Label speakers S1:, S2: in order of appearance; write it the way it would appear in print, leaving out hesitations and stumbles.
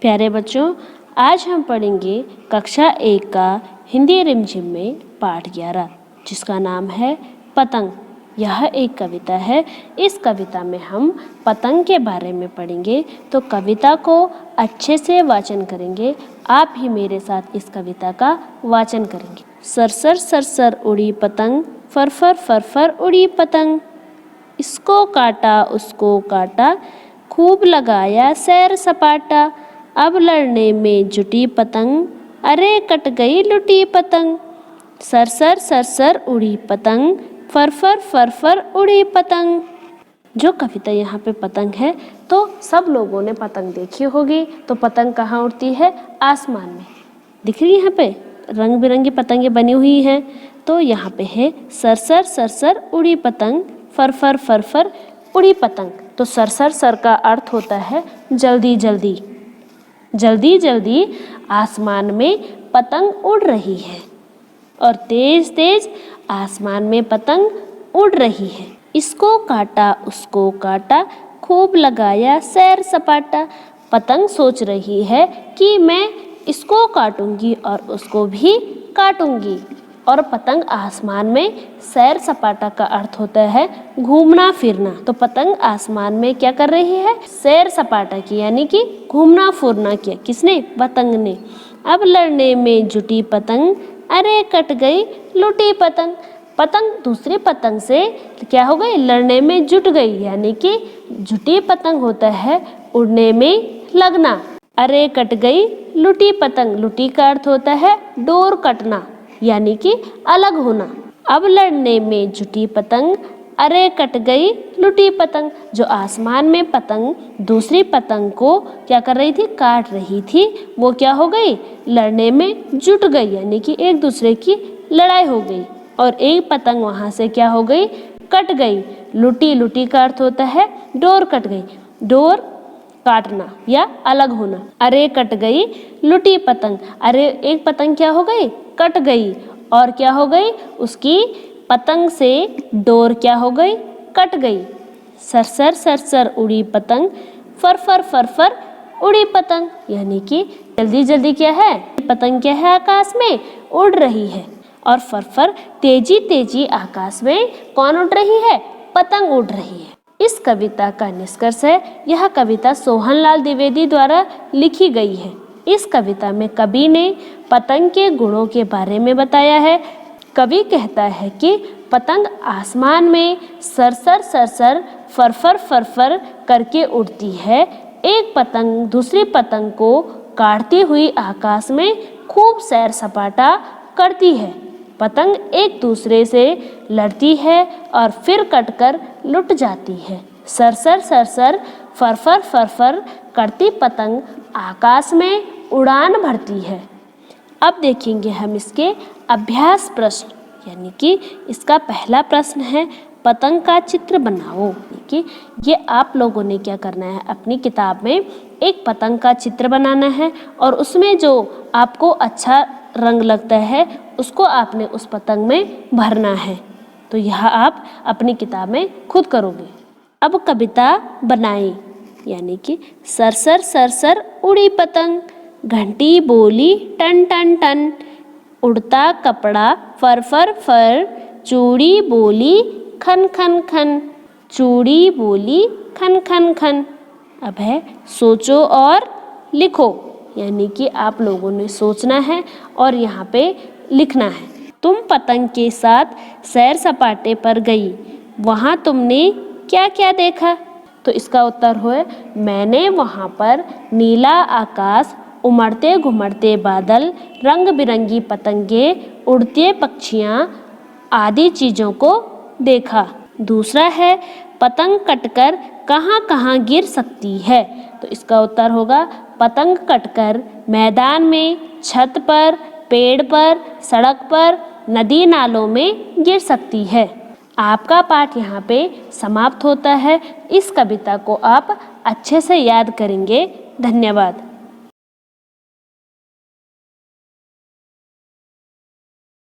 S1: प्यारे बच्चों, आज हम पढ़ेंगे कक्षा 1 का हिंदी रिमझिम में पाठ 11, जिसका नाम है पतंग। यह एक कविता है। इस कविता में हम पतंग के बारे में पढ़ेंगे, तो कविता को अच्छे से वाचन करेंगे। आप भी मेरे साथ इस कविता का वाचन करेंगे। सरसर सरसर उड़ी पतंग, फरफर फरफर उड़ी पतंग, इसको काटा उसको काटा, खूब लगाया सैर सपाटा, अब लड़ने में जुटी पतंग, अरे कट गई लुटी पतंग। सरसर सरसर उड़ी पतंग, फरफर फरफर उड़ी पतंग। जो कविता यहाँ पे पतंग है, तो सब लोगों ने पतंग देखी होगी। तो पतंग कहाँ उड़ती है? आसमान में। दिख रही है यहाँ पे रंग बिरंगी पतंगें बनी हुई हैं। तो यहाँ पे है सरसर सरसर उड़ी पतंग, फरफर फरफर उड़ी पतंग। तो सरसर सर का अर्थ होता है जल्दी जल्दी। जल्दी जल्दी आसमान में पतंग उड़ रही है और तेज तेज आसमान में पतंग उड़ रही है। इसको काटा उसको काटा, खूब लगाया सैर सपाटा। पतंग सोच रही है कि मैं इसको काटूंगी और उसको भी काटूंगी। और पतंग आसमान में सैर सपाटा का अर्थ होता है घूमना फिरना। तो पतंग आसमान में क्या कर रही है? सैर सपाटा की, यानी कि घूमना फिरना किया। किसने? पतंग ने। अब लड़ने में जुटी पतंग, अरे कट गई लुटी पतंग। पतंग दूसरी पतंग से क्या हो गई? लड़ने में जुट गई, यानी कि जुटी पतंग होता है उड़ने में लगना। अरे कट गई लुटी पतंग, लुटी का अर्थ होता है डोर कटना, यानी कि अलग होना। अब लड़ने में जुटी पतंग, अरे कट गई लुटी पतंग। जो आसमान में पतंग दूसरी पतंग को क्या कर रही थी? काट रही थी। वो क्या हो गई? लड़ने में जुट गई, यानी कि एक दूसरे की लड़ाई हो गई। और एक पतंग वहां से क्या हो गई? कट गई। लुटी, लुटी का अर्थ होता है डोर कट गई, डोर काटना या अलग होना। अरे कट गई लुटी पतंग, अरे एक पतंग क्या हो गई? कट गई। और क्या हो गई? उसकी पतंग से डोर क्या हो गई? कट गई। सरसर सरसर उड़ी पतंग, फरफर फरफर उड़ी पतंग, यानी कि जल्दी जल्दी क्या है? पतंग क्या है? आकाश में उड़ रही है। और फरफर तेजी तेजी आकाश में कौन उड़ रही है? पतंग उड़ रही है। इस कविता का निष्कर्ष है, यह कविता सोहनलाल द्विवेदी द्वारा लिखी गई है। इस कविता में कवि ने पतंग के गुणों के बारे में बताया है। कवि कहता है कि पतंग आसमान में सरसर सरसर फरफर फरफर करके उड़ती है। एक पतंग दूसरी पतंग को काटती हुई आकाश में खूब सैर सपाटा करती है। पतंग एक दूसरे से लड़ती है और फिर कटकर लुट जाती है। सरसर सरसर फरफर फरफर करती पतंग आकाश में उड़ान भरती है। अब देखेंगे हम इसके अभ्यास प्रश्न, यानी कि इसका पहला प्रश्न है पतंग का चित्र बनाओ। कि ये आप लोगों ने क्या करना है? अपनी किताब में एक पतंग का चित्र बनाना है और उसमें जो आपको अच्छा रंग लगता है उसको आपने उस पतंग में भरना है। तो यह आप अपनी किताब में खुद करोगे। अब कविता बनाएं, यानी कि सरसर सरसर उड़ी पतंग, घंटी बोली टन टन टन, उड़ता कपड़ा फर फर फर, चूड़ी बोली खन खन खन, चूड़ी बोली खन खन खन। अब है सोचो और लिखो, यानी कि आप लोगों ने सोचना है और यहाँ पे लिखना है। तुम पतंग के साथ सैर सपाटे पर गई, वहाँ तुमने क्या क्या देखा? तो इसका उत्तर है मैंने वहाँ पर नीला आकाश, उमड़ते घुमड़ते बादल, रंग बिरंगी पतंगे, उड़ते पक्षियाँ आदि चीज़ों को देखा। दूसरा है पतंग कटकर कहाँ कहाँ गिर सकती है? तो इसका उत्तर होगा पतंग कटकर मैदान में, छत पर, पेड़ पर, सड़क पर, नदी नालों में गिर सकती है। आपका पाठ यहाँ पे समाप्त होता है। इस कविता को आप अच्छे से याद करेंगे। धन्यवाद।